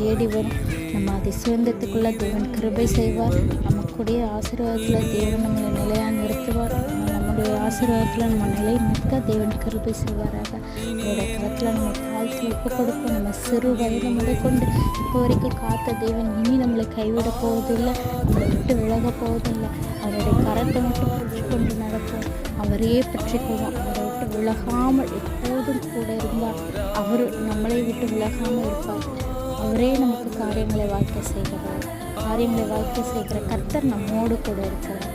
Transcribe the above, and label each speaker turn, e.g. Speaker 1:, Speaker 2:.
Speaker 1: தேடி வரும். நம்ம அதை சுதந்திரத்துக்குள்ளே தேவன் கிருபை செய்வார். நமக்குடைய ஆசீர்வாதத்தில் தேவன் நம்மளை நிலையாக நிறுத்துவார். நம்முடைய ஆசீர்வாதத்தில் நம்ம நிலை நிற்க தேவன் கிருபை செய்வாராக. அவருடைய கரத்தில் நம்ம தாழ்த்தி ஒப்பு கொடுப்போம். நம்ம சிறு வயது முதற்கொண்டு இப்போ வரைக்கும் காத்த தேவன் இனி நம்மளை கைவிட போவதில்லை, நம்மளை விட்டு விலக போவதில்லை. அவருடைய கரத்தை மட்டும் பற்றி கொண்டு நடப்போம். அவரையே பற்றி கொள்வோம். அவரை விட்டு விலகாமல் எப்போதும் கூட இருந்தால் அவர் நம்மளை விட்டு விலகாமல் இருப்பார். அவரே நமக்கு காரியங்களை வாழ்க்கை செய்கிறார். காரியங்களை வாழ்க்கை செய்கிற கர்த்தர் நம்மோடு கூட இருக்கிறார்.